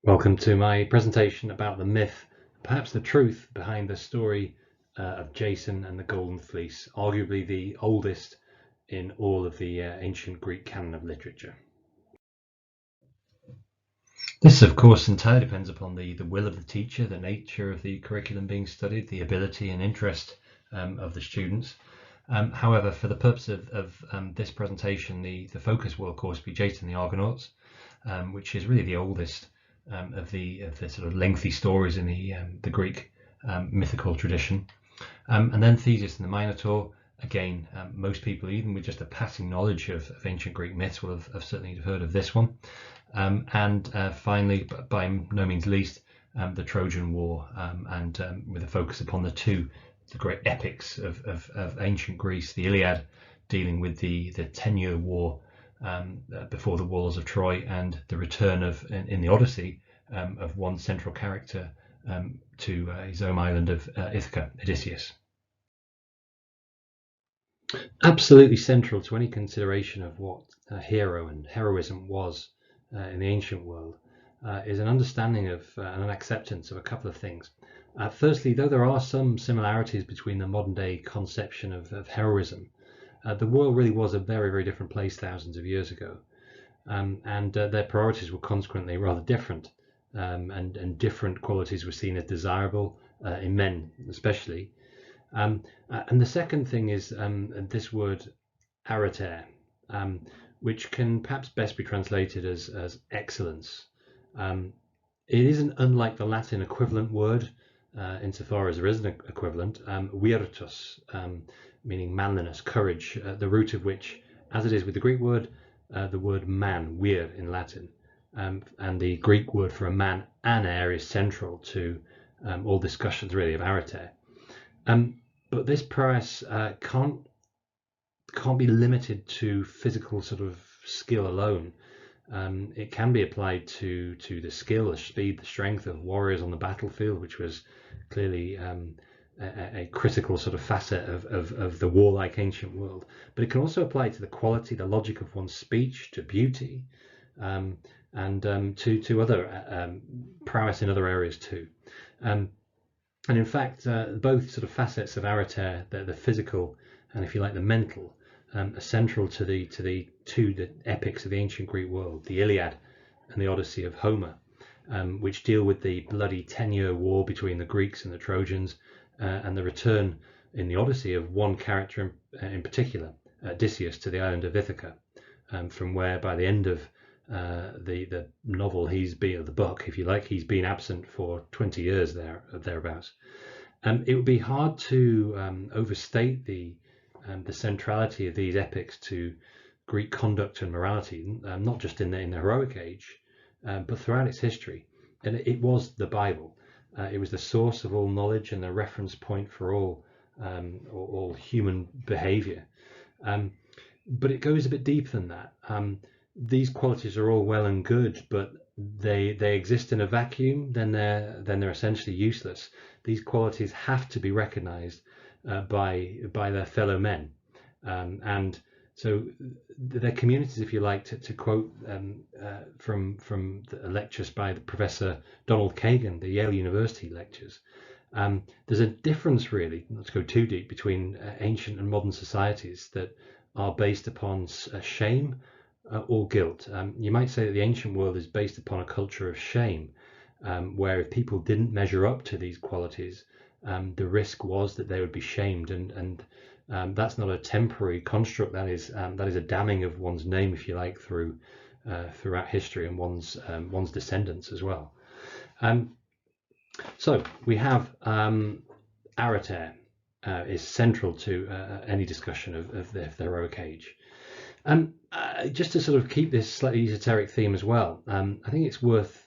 Welcome to my presentation about the myth, perhaps the truth behind the story of Jason and the Golden Fleece, arguably the oldest in all of the ancient Greek canon of literature. This, of course, entirely depends upon the will of the teacher, the nature of the curriculum being studied, the ability and interest of the students. However, for the purpose of this presentation, the focus will, of course, be Jason and the Argonauts, which is really the oldest of the sort of lengthy stories in the Greek mythical tradition, and then Theseus and the Minotaur. Again, most people, even with just a passing knowledge of ancient Greek myths, will have certainly heard of this one. And finally, but by no means least, the Trojan War, and with a focus upon the great epics of ancient Greece, the Iliad, dealing with the 10-year war before the walls of Troy, and the return in the Odyssey of one central character to his home island of Ithaca, Odysseus. Absolutely central to any consideration of what a hero and heroism was in the ancient world is an understanding of and an acceptance of a couple of things. Firstly, though there are some similarities between the modern day conception of heroism, the world really was a very, very different place thousands of years ago, and their priorities were consequently rather different, and different qualities were seen as desirable in men especially. And the second thing is this word arete, which can perhaps best be translated as excellence. It isn't unlike the Latin equivalent word, insofar as there is an equivalent, virtus, meaning manliness, courage, the root of which, as it is with the Greek word, the word man, vir in Latin, and the Greek word for a man, aner, is central to all discussions really of arete. But this prowess can't be limited to physical sort of skill alone. It can be applied to the skill, the speed, the strength of warriors on the battlefield, which was clearly a critical sort of facet of the warlike ancient world. But it can also apply to the quality, the logic of one's speech, to beauty, and to other prowess in other areas too. And in fact, both sort of facets of arete, the physical and, if you like, the mental, are central to the epics of the ancient Greek world, the Iliad and the Odyssey of Homer, which deal with the bloody 10-year war between the Greeks and the Trojans, and the return in the Odyssey of one character in particular, Odysseus, to the island of Ithaca, from where by the end of the novel, the book, if you like, he's been absent for 20 years thereabouts. It would be hard to overstate the centrality of these epics to Greek conduct and morality, not just in the heroic age, but throughout its history. And it was the Bible. It was the source of all knowledge and the reference point for all human behavior. But it goes a bit deeper than that. These qualities are all well and good, but they exist in a vacuum, then they're essentially useless. These qualities have to be recognized by their fellow men, and so their communities, if you like, to quote from the lectures by the Professor Donald Kagan, the Yale University lectures. There's a difference, really, not to go too deep, between ancient and modern societies that are based upon shame or guilt. You might say that the ancient world is based upon a culture of shame, where if people didn't measure up to these qualities, the risk was that they would be shamed, and that's not a temporary construct. That is a damning of one's name, if you like, throughout history, and one's descendants as well. So we have arete is central to any discussion of the heroic age. Just to sort of keep this slightly esoteric theme as well, I think it's worth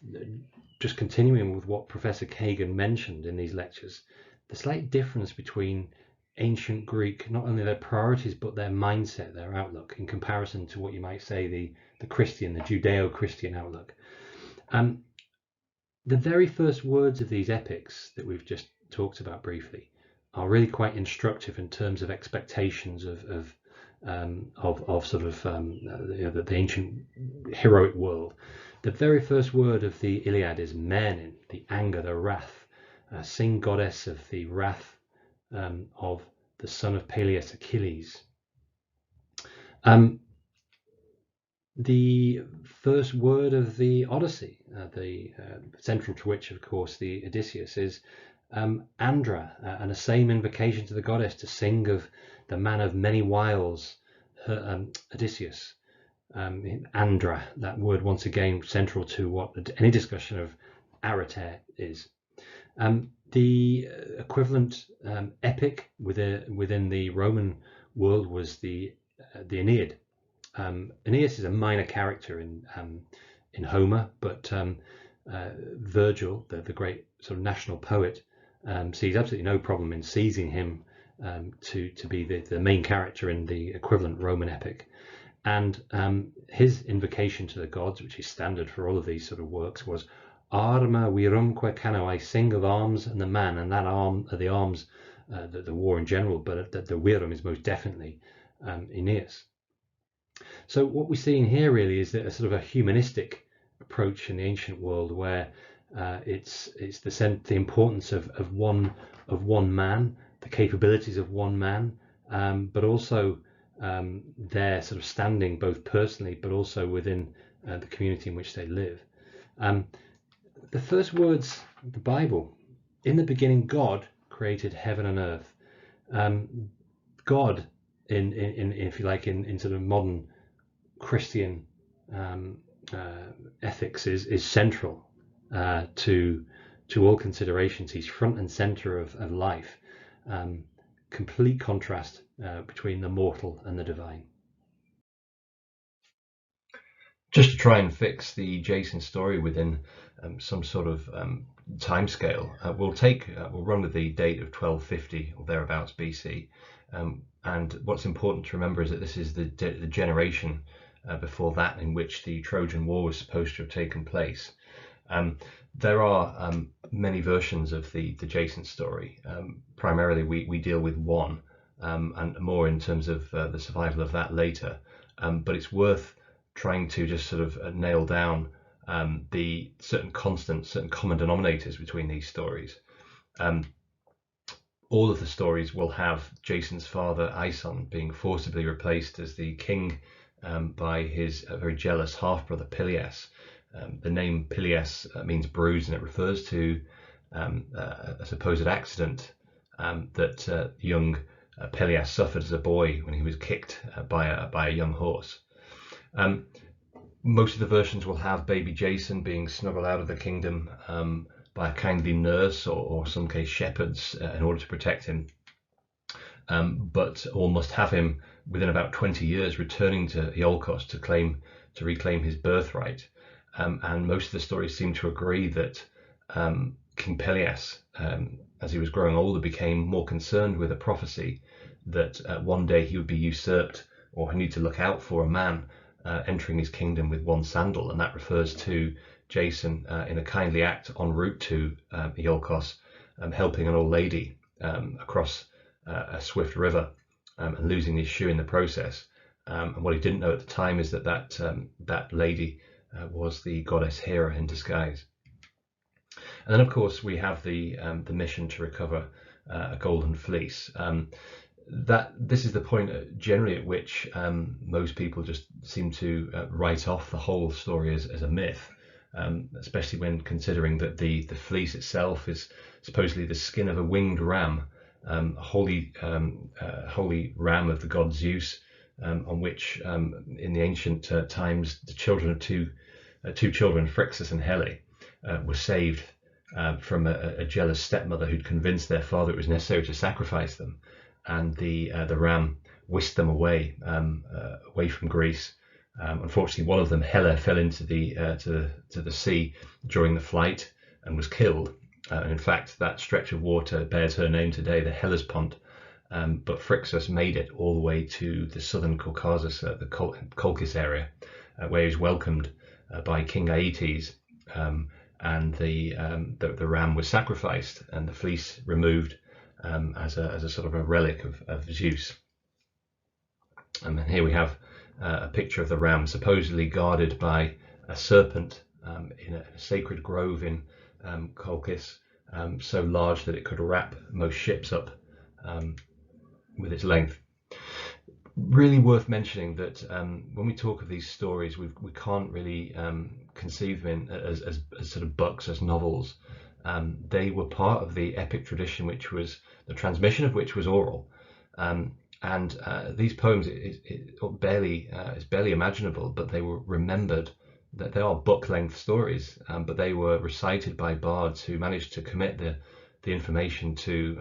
just continuing with what Professor Kagan mentioned in these lectures, the slight difference between ancient Greek, not only their priorities, but their mindset, their outlook, in comparison to what you might say the Christian, the Judeo-Christian outlook. The very first words of these epics that we've just talked about briefly are really quite instructive in terms of expectations of sort of the ancient heroic world. The very first word of the Iliad is Mernin, the anger, the wrath. Sing, goddess of the wrath of the son of Peleus, Achilles. The first word of the Odyssey, central to which, of course, the Odysseus is Andra, and the same invocation to the goddess to sing of the man of many wiles, Odysseus. Andra, that word once again central to what any discussion of Arete is. The equivalent epic within the Roman world was the Aeneid. Aeneas is a minor character in Homer, but Virgil, the great sort of national poet, sees absolutely no problem in seizing him to be the main character in the equivalent Roman epic. And his invocation to the gods, which is standard for all of these sort of works, was Arma virumque cano, I sing of arms and the man, and that arm are the arms, the war in general, but the virum is most definitely Aeneas. So what we're seeing here really is that a sort of a humanistic approach in the ancient world, where it's the importance of one man, the capabilities of one man, but also their sort of standing both personally but also within the community in which they live. The first words of the Bible: in the beginning God created heaven and earth. God, in if you like, in sort of modern Christian ethics, is central to all considerations. He's front and center of life. Complete contrast between the mortal and the divine. Just to try and fix the Jason story within some sort of time scale, we'll run with the date of 1250 or thereabouts BC. And what's important to remember is that this is the generation before that in which the Trojan War was supposed to have taken place. There are many versions of the Jason story. Primarily we deal with one, and more in terms of the survival of that later. But it's worth trying to just sort of nail down the certain constants, certain common denominators between these stories. All of the stories will have Jason's father, Aeson, being forcibly replaced as the king by his very jealous half-brother, Peleus. The name Peleus means bruised, and it refers to a supposed accident that young Peleus suffered as a boy when he was kicked by a young horse. Most of the versions will have baby Jason being smuggled out of the kingdom by a kindly nurse or some case shepherds in order to protect him. But all must have him within about 20 years returning to Iolcos to reclaim his birthright. And most of the stories seem to agree that King Peleus, as he was growing older, became more concerned with a prophecy that one day he would be usurped, or he needed to look out for a man entering his kingdom with one sandal, and that refers to Jason in a kindly act en route to Iolcos, helping an old lady across a swift river and losing his shoe in the process. And what he didn't know at the time is that lady was the goddess Hera in disguise. And then, of course, we have the mission to recover a golden fleece. This is the point generally at which most people just seem to write off the whole story as a myth, especially when considering that the fleece itself is supposedly the skin of a winged ram, a holy ram of the god Zeus, on which in the ancient times the children of two children, Phrixus and Helle, were saved from a jealous stepmother who'd convinced their father it was necessary to sacrifice them. And the ram whisked them away from Greece. Unfortunately, one of them, Helle, fell into the sea during the flight and was killed. And in fact, that stretch of water bears her name today, the Hellespont. But Phrixus made it all the way to the southern Caucasus, the Colchis area, where he was welcomed by King Aeetes, and the ram was sacrificed and the fleece removed as a sort of a relic of Zeus. And then here we have a picture of the ram supposedly guarded by a serpent in a sacred grove in Colchis, so large that it could wrap most ships up with its length. Really worth mentioning that when we talk of these stories, we can't really conceive them as sort of books, as novels. They were part of the epic tradition, which was the transmission of which was oral. And these poems, it's barely imaginable, but they were remembered. That they are book-length stories, but they were recited by bards who managed to commit the information to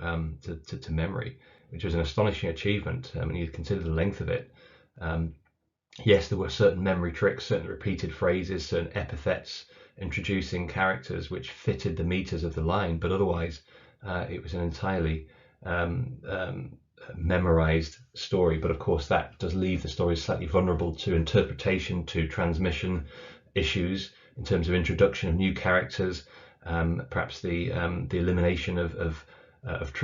memory, which was an astonishing achievement when you consider the length of it. Yes, there were certain memory tricks, certain repeated phrases, certain epithets introducing characters which fitted the meters of the line, but otherwise it was an entirely memorized story. But of course that does leave the story slightly vulnerable to interpretation, to transmission issues in terms of introduction of new characters, perhaps the elimination of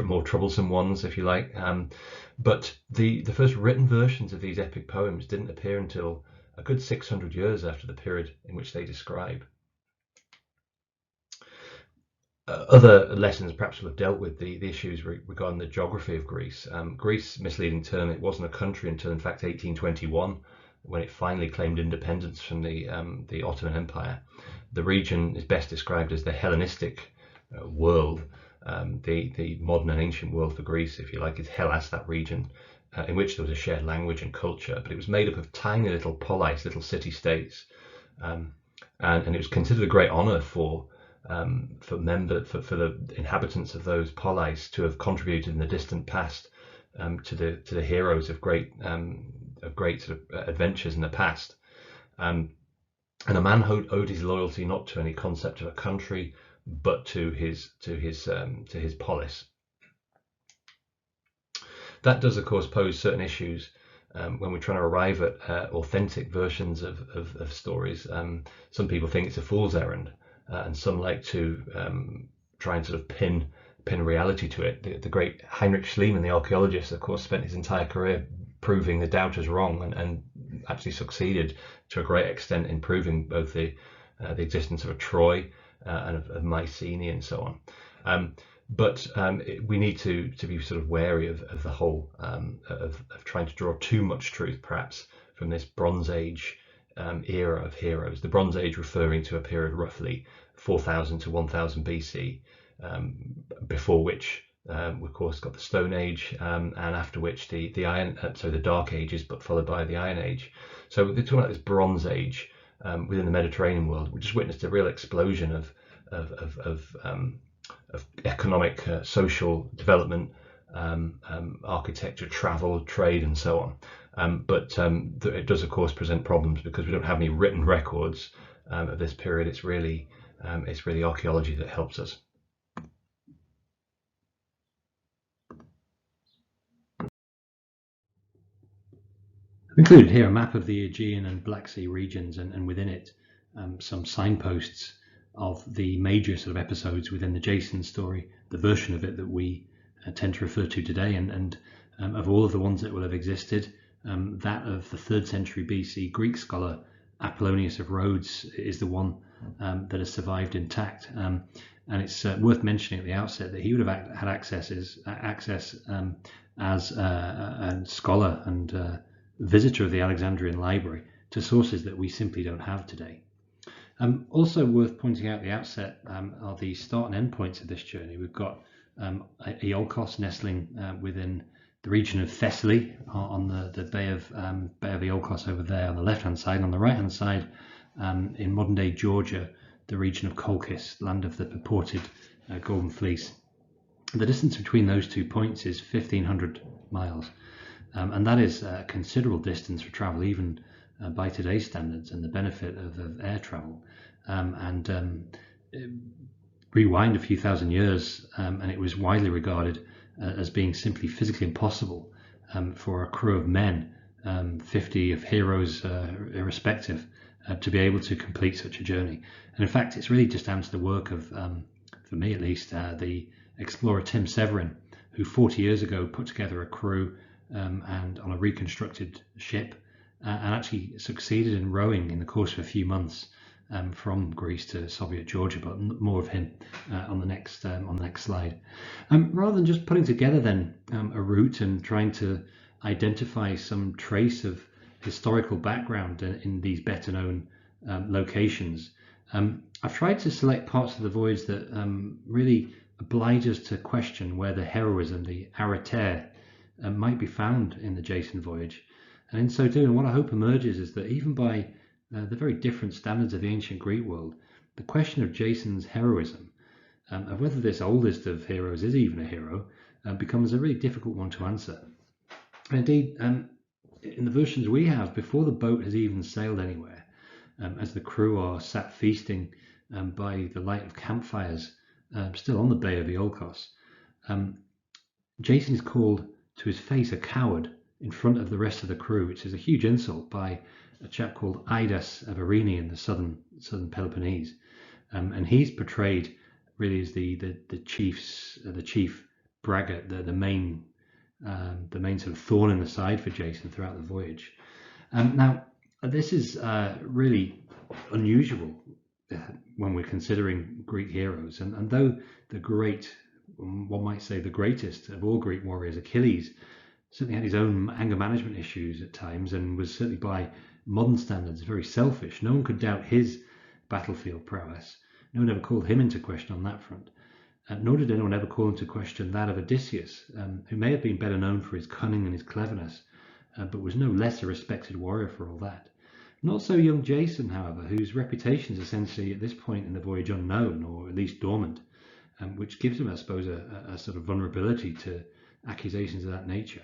more troublesome ones, if you like. But the first written versions of these epic poems didn't appear until a good 600 years after the period in which they describe. Other lessons perhaps will have dealt with the issues regarding the geography of Greece. Greece, misleading term, it wasn't a country until in fact 1821, when it finally claimed independence from the Ottoman Empire. The region is best described as the Hellenistic world. The modern and ancient world for Greece, if you like, is Hellas, that region in which there was a shared language and culture, but it was made up of tiny little polis, little city-states, and it was considered a great honor for the inhabitants of those polis to have contributed in the distant past to the heroes of great sort of adventures in the past. And a man owed his loyalty not to any concept of a country, but to his polis. That does, of course, pose certain issues when we're trying to arrive at authentic versions of stories. Some people think it's a fool's errand, and some like to try and sort of pin reality to it. The great Heinrich Schliemann, the archaeologist, of course, spent his entire career proving the doubters wrong, and actually succeeded to a great extent in proving both the existence of a Troy and of Mycenae and so on. But we need to be sort of wary of the whole of trying to draw too much truth, perhaps, from this Bronze Age era of heroes. The Bronze Age referring to a period roughly 4000 to 1000 BC, before which we of course got the Stone Age, and after which the Dark Ages, but followed by the Iron Age. So we're talking about this Bronze Age within the Mediterranean world. We just witnessed a real explosion of economic, social development, architecture, travel, trade, and so on. But it does, of course, present problems because we don't have any written records of this period. It's really archaeology that helps us. I've included here a map of the Aegean and Black Sea regions, and within it some signposts of the major sort of episodes within the Jason story, the version of it that we tend to refer to today, and of all of the ones that will have existed, that of the 3rd century BC Greek scholar Apollonius of Rhodes is the one that has survived intact. And it's worth mentioning at the outset that he would have had access as a scholar and visitor of the Alexandrian Library to sources that we simply don't have today. Also worth pointing out at the outset are the start and end points of this journey. We've got Iolkos nestling within the region of Thessaly on the Bay of Iolkos over there on the left-hand side. On the right-hand side, in modern-day Georgia, the region of Colchis, land of the purported Golden Fleece. The distance between those 2 points is 1,500 miles. And that is a considerable distance for travel, even by today's standards, and the benefit of air travel. Rewind a few thousand years, and it was widely regarded as being simply physically impossible for a crew of men, 50 of heroes irrespective, to be able to complete such a journey. And in fact, it's really just down to the work of, for me at least, the explorer Tim Severin, who 40 years ago put together a crew and on a reconstructed ship, and actually succeeded in rowing in the course of a few months from Greece to Soviet Georgia, but more of him on the next slide. Rather than just putting together then a route and trying to identify some trace of historical background in these better known locations, I've tried to select parts of the voyage that really oblige us to question where the heroism, the arete, might be found in the Jason voyage. And in so doing, what I hope emerges is that even by the very different standards of the ancient Greek world, the question of Jason's heroism, of whether this oldest of heroes is even a hero, becomes a really difficult one to answer. Indeed, in the versions we have, before the boat has even sailed anywhere, as the crew are sat feasting by the light of campfires still on the Bay of Iolkos, Jason is called to his face a coward in front of the rest of the crew, which is a huge insult by a chap called Idas of Arene in the southern Peloponnese, and he's portrayed really as the chief braggart, the main sort of thorn in the side for Jason throughout the voyage. Now, this is really unusual when we're considering Greek heroes, and though the great, one might say the greatest of all Greek warriors, Achilles, certainly had his own anger management issues at times and was certainly by modern standards very selfish. No one could doubt his battlefield prowess. No one ever called him into question on that front. Nor did anyone ever call into question that of Odysseus, who may have been better known for his cunning and his cleverness, but was no less a respected warrior for all that. Not so young Jason, however, whose reputation is essentially at this point in the voyage unknown, or at least dormant, which gives him, I suppose, a sort of vulnerability to accusations of that nature.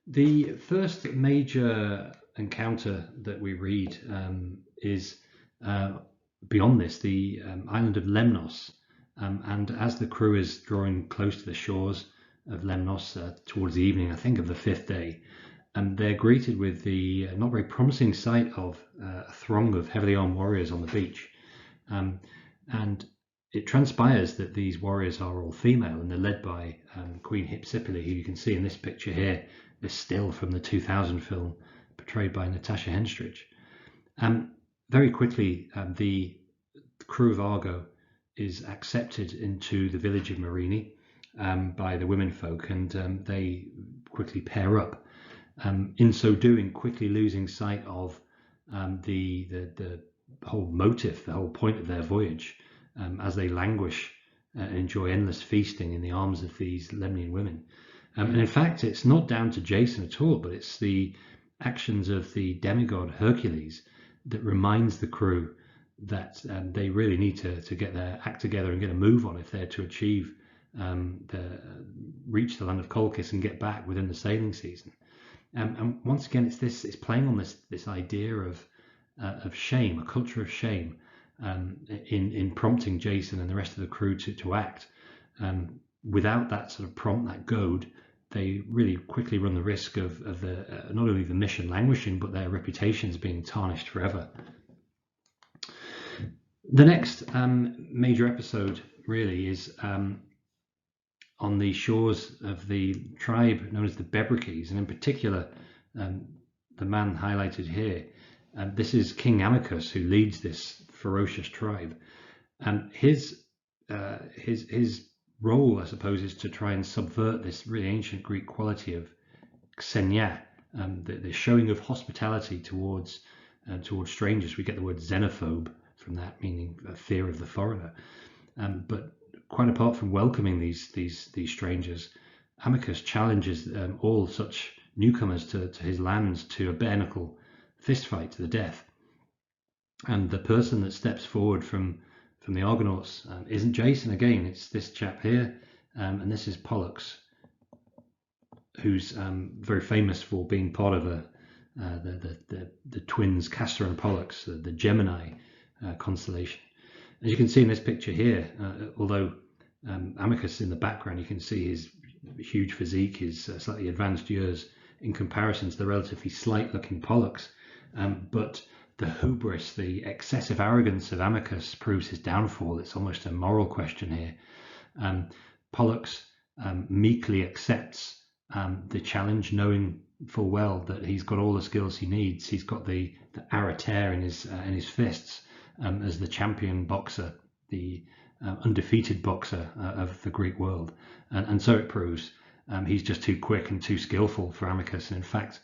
The first major encounter that we read is beyond this, the island of Lemnos, and as the crew is drawing close to the shores of Lemnos towards the evening, I think, of the fifth day, and they're greeted with the not very promising sight of a throng of heavily armed warriors on the beach, and it transpires that these warriors are all female, and they're led by Queen Hypsipyle, who you can see in this picture here, this still from the 2000 film portrayed by Natasha Henstridge. Very quickly, the crew of Argo is accepted into the village of Myrine by the womenfolk, and they quickly pair up. In so doing, quickly losing sight of the whole motive, the whole point of their voyage, as they languish and enjoy endless feasting in the arms of these Lemnian women. And in fact, it's not down to Jason at all, but it's the actions of the demigod Hercules that reminds the crew that they really need to get their act together and get a move on if they're to achieve reach the land of Colchis and get back within the sailing season. And once again, it's playing on this idea of shame, a culture of shame, in prompting Jason and the rest of the crew to act. Without that sort of prompt, that goad, they really quickly run the risk of not only the mission languishing, but their reputations being tarnished forever. The next major episode really is on the shores of the tribe known as the Bebrices, and in particular, the man highlighted here. This is King Amycus, who leads this ferocious tribe, and his role, I suppose, is to try and subvert this really ancient Greek quality of xenia, the showing of hospitality towards strangers. We get the word xenophobe from that, meaning a fear of the foreigner. But quite apart from welcoming these strangers, Amycus challenges all such newcomers to his lands to a bare knuckle fistfight to the death. And the person that steps forward from the Argonauts isn't Jason again, it's this chap here, and this is Pollux, who's very famous for being part of the twins Castor and Pollux, the Gemini constellation. As you can see in this picture here, although Amycus in the background, you can see his huge physique, his slightly advanced years in comparison to the relatively slight-looking Pollux, but the hubris, the excessive arrogance of Amycus proves his downfall. It's almost a moral question here. Pollux meekly accepts the challenge, knowing full well that he's got all the skills he needs. He's got the arete in his fists as the champion boxer, the undefeated boxer of the Greek world, and so it proves. He's just too quick and too skillful for Amycus, and in fact,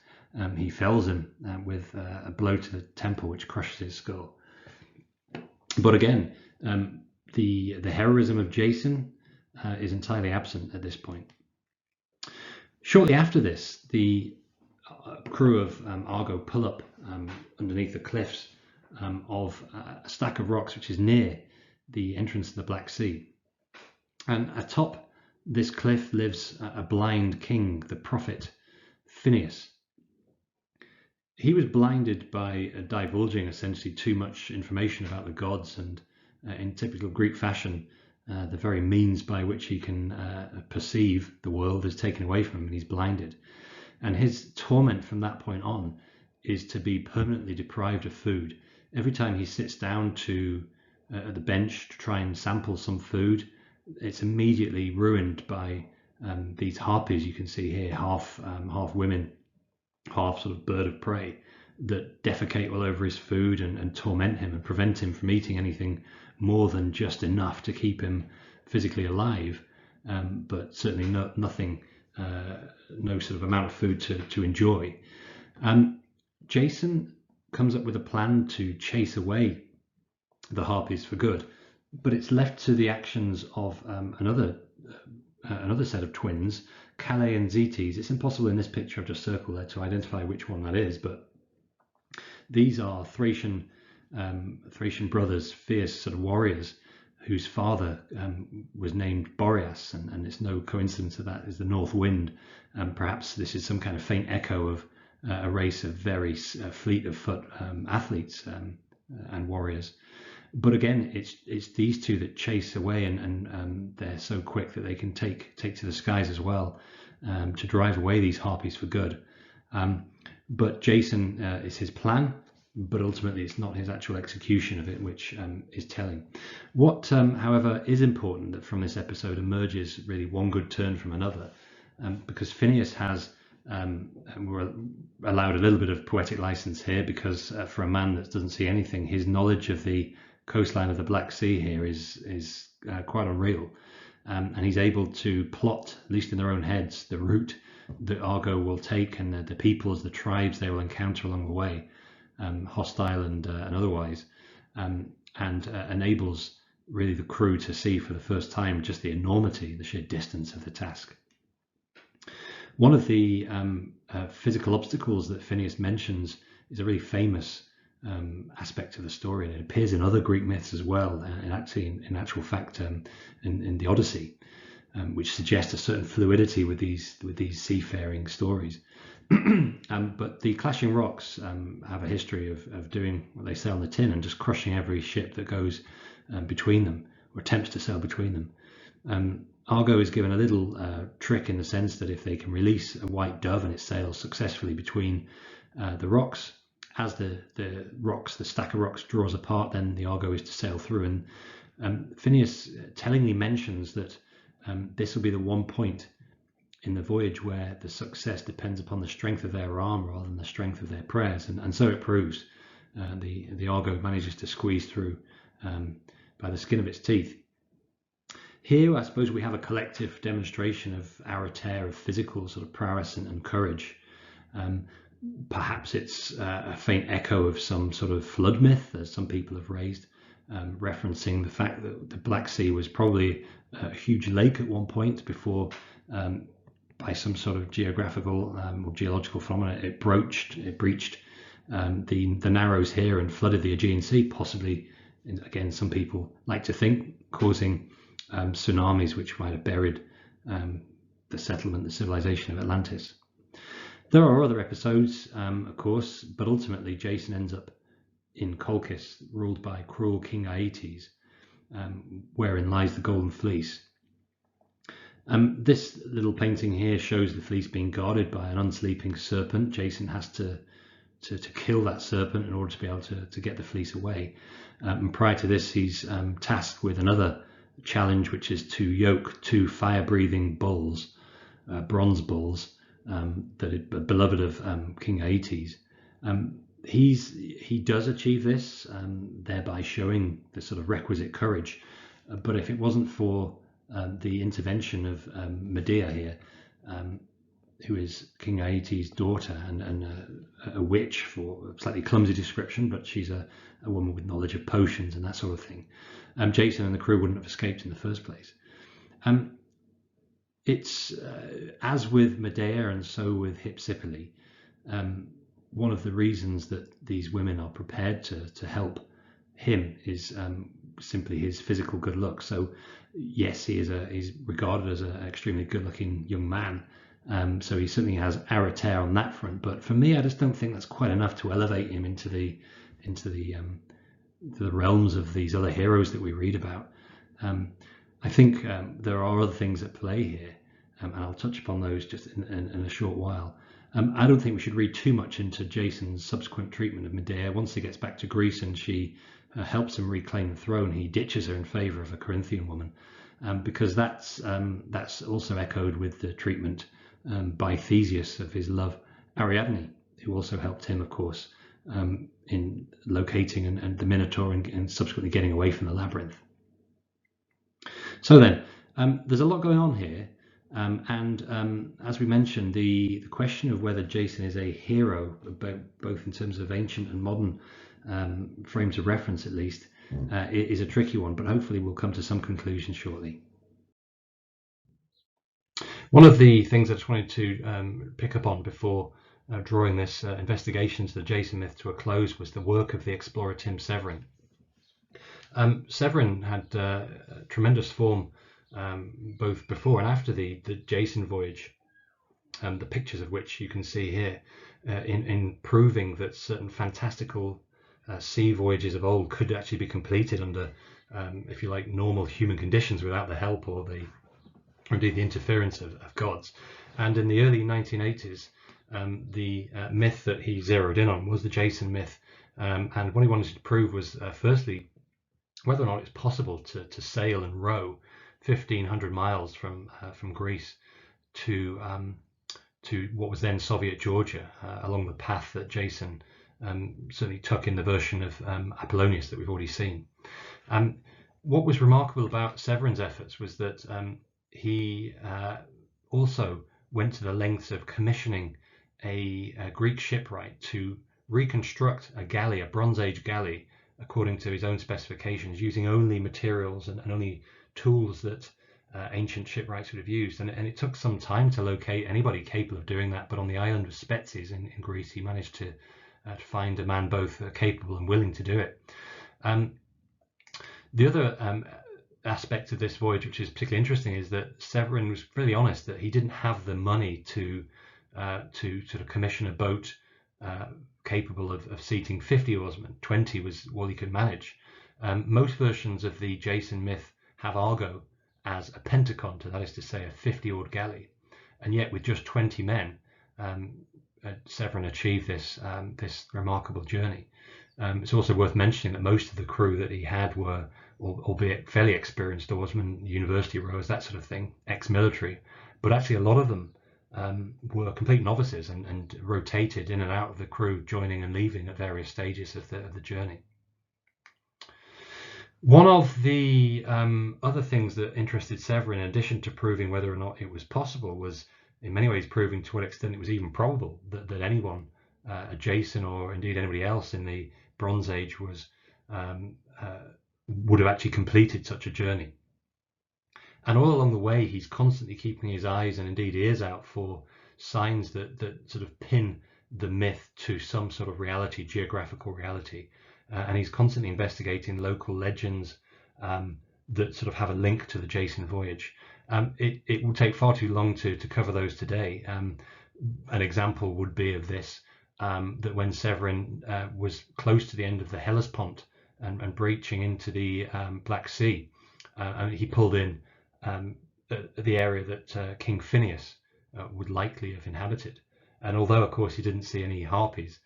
he fells him with a blow to the temple, which crushes his skull. But again, the heroism of Jason is entirely absent at this point. Shortly after this, the crew of Argo pull up underneath the cliffs of a stack of rocks which is near the entrance to the Black Sea. And atop this cliff lives a blind king, the prophet Phineus. He was blinded by divulging essentially too much information about the gods, and in typical Greek fashion, the very means by which he can perceive the world is taken away from him, and he's blinded. And his torment from that point on is to be permanently deprived of food. Every time he sits down to at the bench to try and sample some food, it's immediately ruined by these harpies you can see here, half women, half sort of bird of prey, that defecate all over his food and torment him and prevent him from eating anything more than just enough to keep him physically alive, but certainly nothing, no sort of amount of food to enjoy. Jason comes up with a plan to chase away the harpies for good, but it's left to the actions of another set of twins, Calais and Zetes. It's impossible in this picture I've just circled there to identify which one that is, but these are Thracian brothers, fierce sort of warriors, whose father was named Boreas, and it's no coincidence that is the North Wind. Perhaps this is some kind of faint echo of a race of very fleet of foot athletes and warriors. But again, it's these two that chase away, and they're so quick that they can take to the skies as well, to drive away these harpies for good. But Jason is his plan, but ultimately it's not his actual execution of it which is telling. What, however, is important that from this episode emerges really one good turn from another, because Phineus has, we're allowed a little bit of poetic license here, because for a man that doesn't see anything, his knowledge of the coastline of the Black Sea here is quite unreal, and he's able to plot, at least in their own heads, the route that Argo will take, and the peoples, the tribes they will encounter along the way, hostile and otherwise, and enables really the crew to see for the first time just the enormity, the sheer distance of the task. One of the physical obstacles that Phineus mentions is a really famous aspect of the story, and it appears in other Greek myths as well, and actually in actual fact in the Odyssey, which suggests a certain fluidity with these seafaring stories. But the clashing rocks have a history of doing what they say on the tin, and just crushing every ship that goes between them or attempts to sail between them. Argo is given a little trick in the sense that if they can release a white dove and it sails successfully between the rocks, as the stack of rocks draws apart, then the Argo is to sail through. And Phineus tellingly mentions that this will be the one point in the voyage where the success depends upon the strength of their arm rather than the strength of their prayers, and so it proves. The Argo manages to squeeze through by the skin of its teeth. Here, I suppose we have a collective demonstration of arete, of physical sort of prowess and courage. Perhaps it's a faint echo of some sort of flood myth, as some people have raised, referencing the fact that the Black Sea was probably a huge lake at one point before, by some sort of geographical or geological phenomena, it breached the narrows here and flooded the Aegean Sea, possibly, again, some people like to think, causing tsunamis which might have buried the settlement, the civilization of Atlantis. There are other episodes, of course, but ultimately Jason ends up in Colchis, ruled by cruel King Aeetes, wherein lies the Golden Fleece. This little painting here shows the fleece being guarded by an unsleeping serpent. Jason has to kill that serpent in order to be able to get the fleece away. And prior to this, he's tasked with another challenge, which is to yoke two fire-breathing bulls, bronze bulls, beloved of King Aeetes. He does achieve this, thereby showing the sort of requisite courage. But if it wasn't for the intervention of Medea here, who is King Aeetes' daughter and a witch, for a slightly clumsy description, but she's a woman with knowledge of potions and that sort of thing, Jason and the crew wouldn't have escaped in the first place. It's as with Medea and so with Hypsipyle, one of the reasons that these women are prepared to help him is simply his physical good luck. So yes, he's regarded as an extremely good-looking young man, so he certainly has arete on that front. But for me, I just don't think that's quite enough to elevate him into the realms of these other heroes that we read about. I think there are other things at play here, and I'll touch upon those just in a short while. I don't think we should read too much into Jason's subsequent treatment of Medea. Once he gets back to Greece and she helps him reclaim the throne, he ditches her in favour of a Corinthian woman, because that's also echoed with the treatment by Theseus of his love Ariadne, who also helped him, of course, in locating and the Minotaur and subsequently getting away from the labyrinth. So then, there's a lot going on here, and as we mentioned, the question of whether Jason is a hero, both in terms of ancient and modern frames of reference at least, is a tricky one, but hopefully we'll come to some conclusion shortly. One of the things I just wanted to pick up on before drawing this investigation to the Jason myth to a close was the work of the explorer Tim Severin. Severin had tremendous form both before and after the Jason voyage, the pictures of which you can see here, in proving that certain fantastical sea voyages of old could actually be completed under, if you like, normal human conditions without the help or indeed the interference of gods. And in the early 1980s, the myth that he zeroed in on was the Jason myth, and what he wanted to prove was firstly whether or not it's possible to sail and row 1,500 miles from Greece to what was then Soviet Georgia, along the path that Jason certainly took in the version of Apollonius that we've already seen. What was remarkable about Severin's efforts was that he also went to the lengths of commissioning a Greek shipwright to reconstruct a galley, a Bronze Age galley, according to his own specifications, using only materials and only tools that ancient shipwrights would have used. And it took some time to locate anybody capable of doing that, but on the island of Spetses in Greece, he managed to find a man both capable and willing to do it. The other aspect of this voyage, which is particularly interesting, is that Severin was really honest that he didn't have the money to sort of commission a boat capable of seating 50 oarsmen. 20 was all he could manage. Most versions of the Jason myth have Argo as a pentakon, that is to say a 50-oared galley, and yet with just 20 men, Severin achieved this remarkable journey. It's also worth mentioning that most of the crew that he had were, albeit fairly experienced oarsmen, university rowers, that sort of thing, ex-military, but actually a lot of them were complete novices and rotated in and out of the crew, joining and leaving at various stages of the journey. One of the other things that interested Severin, in addition to proving whether or not it was possible, was in many ways proving to what extent it was even probable that anyone, a Jason or indeed anybody else in the Bronze Age, would have actually completed such a journey. And all along the way, he's constantly keeping his eyes and indeed ears out for signs that sort of pin the myth to some sort of reality, geographical reality. And he's constantly investigating local legends that sort of have a link to the Jason voyage. It will take far too long to cover those today. An example would be of this, that when Severin was close to the end of the Hellespont and breaching into the Black Sea, he pulled in the area that King Phineus would likely have inhabited. And although, of course, he didn't see any harpies,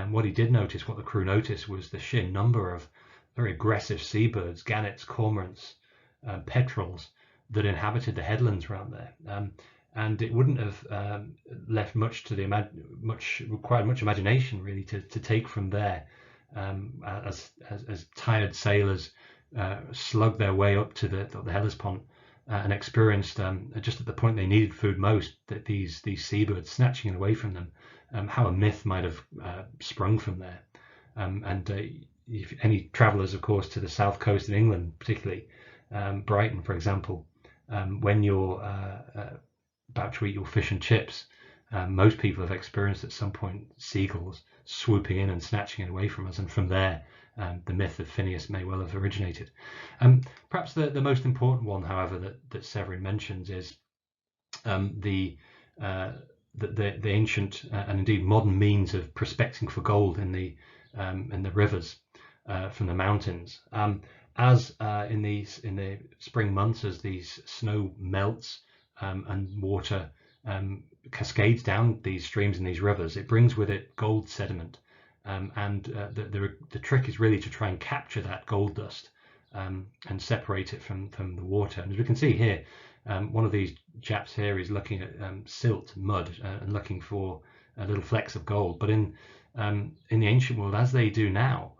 what he did notice, what the crew noticed, was the sheer number of very aggressive seabirds, gannets, cormorants, petrels, that inhabited the headlands around there. and it wouldn't have left much to the required much imagination really to take from there, as tired sailors slugged their way up to the Hellespont and experienced, just at the point they needed food most, that these seabirds snatching it away from them, how a myth might have sprung from there. And if any travellers, of course, to the south coast of England, particularly Brighton, for example, when you're about to eat your fish and chips, most people have experienced at some point seagulls swooping in and snatching it away from us, and from there the myth of Phineas may well have originated. Perhaps the most important one, however, that Severin mentions is the ancient and indeed modern means of prospecting for gold in the rivers from the mountains. As in the spring months, as these snow melts and water cascades down these streams and these rivers, it brings with it gold sediment, and the trick is really to try and capture that gold dust and separate it from the water. And as we can see here, one of these chaps here is looking at silt, mud, and looking for little flecks of gold. But in the ancient world, as they do now,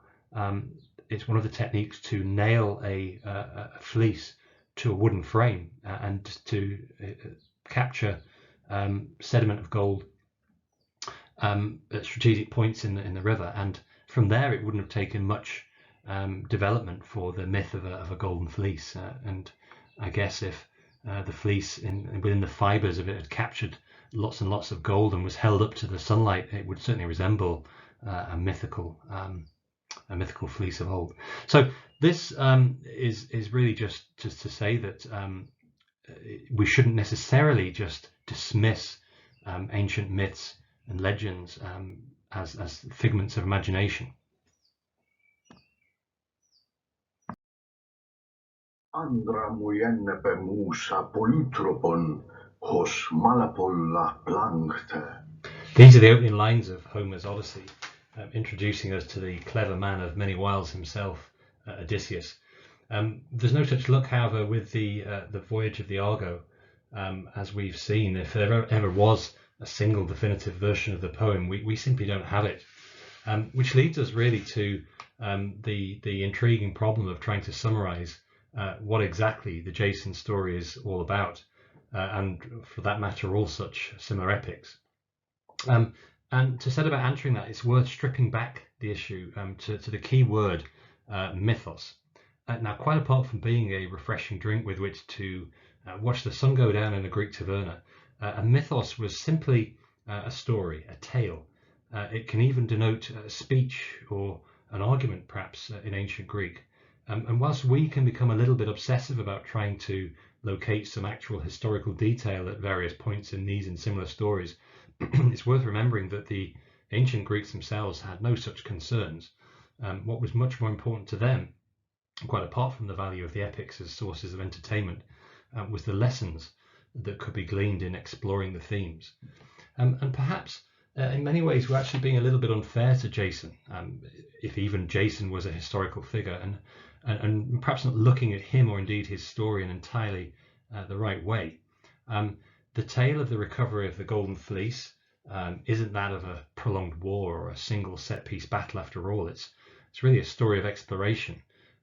it's one of the techniques to nail a fleece to a wooden frame and to capture sediment of gold at strategic points in the river. And from there, it wouldn't have taken much development for the myth of a golden fleece. And I guess if the fleece within the fibers of it had captured lots and lots of gold and was held up to the sunlight, it would certainly resemble a mythical fleece of old. So this is really just to say that we shouldn't necessarily just dismiss ancient myths and legends as figments of imagination. Andra mujenne pe musa polytropon hos malapolla plankte. These are the opening lines of Homer's Odyssey, introducing us to the clever man of many wiles himself, Odysseus. There's no such luck, however, with the voyage of the Argo, as we've seen. If there ever was a single definitive version of the poem, we simply don't have it, which leads us really to the intriguing problem of trying to summarize what exactly the Jason story is all about, and for that matter all such similar epics. And to set about answering that, it's worth stripping back the issue to the key word, mythos. Now, quite apart from being a refreshing drink with which to watch the sun go down in a Greek taverna, a mythos was simply a story, a tale. It can even denote a speech or an argument, perhaps, in ancient Greek. And whilst we can become a little bit obsessive about trying to locate some actual historical detail at various points in these and similar stories, it's worth remembering that the ancient Greeks themselves had no such concerns. What was much more important to them, quite apart from the value of the epics as sources of entertainment, was the lessons that could be gleaned in exploring the themes. And perhaps in many ways we're actually being a little bit unfair to Jason, if even Jason was a historical figure, and perhaps not looking at him or indeed his story in entirely the right way. The tale of the recovery of the Golden Fleece isn't that of a prolonged war or a single set-piece battle after all. It's really a story of exploration,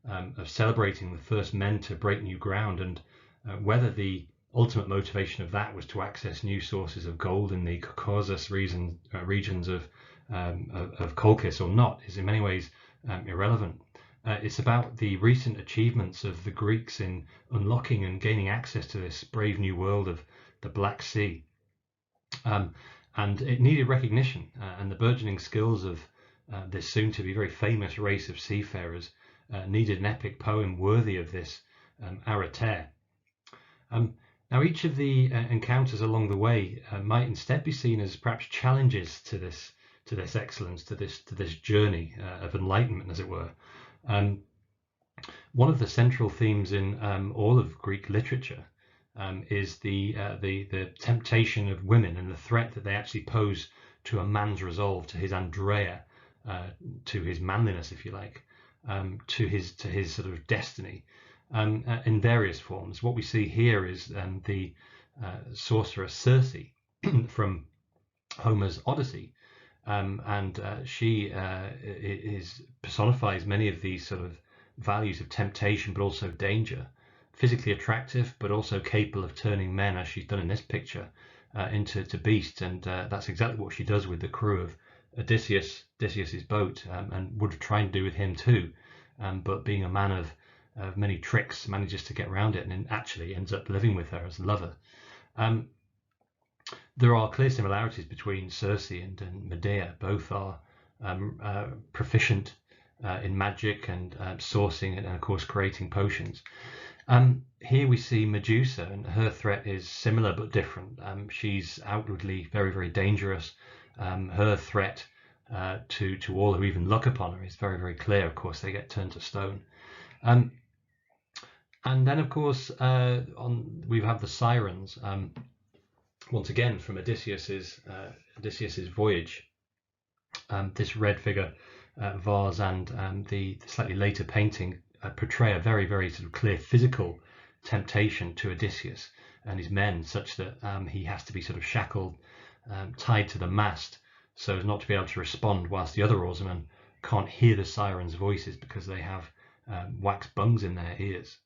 of celebrating the first men to break new ground, and whether the ultimate motivation of that was to access new sources of gold in the Caucasus regions of Colchis or not is in many ways irrelevant. It's about the recent achievements of the Greeks in unlocking and gaining access to this brave new world of the Black Sea. And it needed recognition, and the burgeoning skills of this soon-to-be very famous race of seafarers needed an epic poem worthy of this arete. Now, each of the encounters along the way might instead be seen as perhaps challenges to this excellence, to this journey of enlightenment, as it were. One of the central themes in all of Greek literature is the temptation of women and the threat that they actually pose to a man's resolve, to his andreia, to his manliness, if you like, to his sort of destiny, in various forms. What we see here is the sorceress Circe from Homer's Odyssey, and she personifies many of these sort of values of temptation, but also danger. Physically attractive, but also capable of turning men, as she's done in this picture, into beasts, and that's exactly what she does with the crew of Odysseus's boat, and would try and do with him too. But being a man of many tricks, manages to get around it, and then actually ends up living with her as a lover. There are clear similarities between Circe and Medea. Both are proficient in magic and sourcing and of course creating potions. Here we see Medusa, and her threat is similar but different. She's outwardly very, very dangerous. Her threat to all who even look upon her is very, very clear. Of course, they get turned to stone. And then, of course, we have the sirens. Once again, from Odysseus's voyage, this red figure vase and the slightly later painting portray a very, very sort of clear physical temptation to Odysseus and his men, such that he has to be sort of shackled, tied to the mast, so as not to be able to respond, whilst the other oarsmen can't hear the sirens' voices because they have wax bungs in their ears.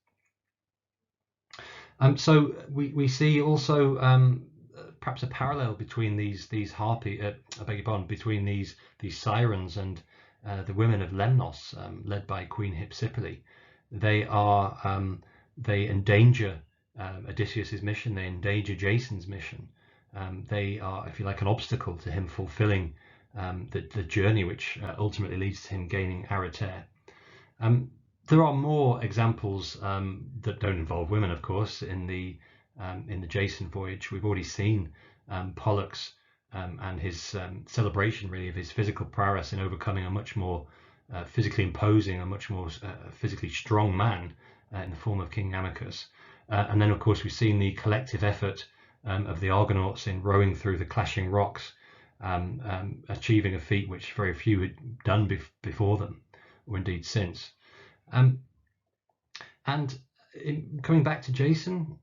So we see also perhaps a parallel between these between these sirens and the women of Lemnos, led by Queen Hypsipyle. They endanger Odysseus's mission. They endanger Jason's mission. They are, if you like, an obstacle to him fulfilling the journey which ultimately leads to him gaining Arater. There are more examples that don't involve women, of course, in the Jason voyage. We've already seen Pollux and his celebration, really, of his physical prowess in overcoming a much more physically imposing, a much more physically strong man in the form of King Amycus. And then, of course, we've seen the collective effort of the Argonauts in rowing through the clashing rocks, achieving a feat which very few had done before them, or indeed since. And coming back to Jason,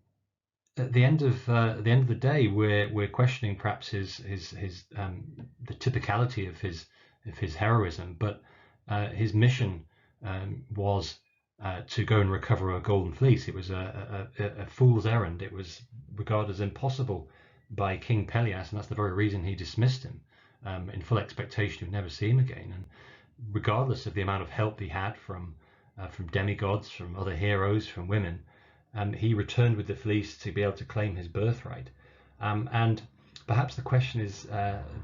at the end of the day, we're questioning perhaps his the typicality of his heroism, but his mission was to go and recover a golden fleece. It was a fool's errand. It was regarded as impossible by King Pelias, and that's the very reason he dismissed him, in full expectation of never see him again. And regardless of the amount of help he had from demigods, from other heroes, from women, he returned with the fleece to be able to claim his birthright. And perhaps the question is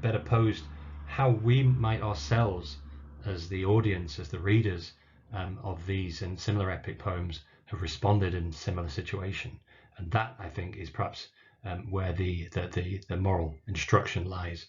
better posed: how we might ourselves, as the audience, as the readers of these and similar epic poems, have responded in similar situation. And that, I think, is perhaps where the moral instruction lies.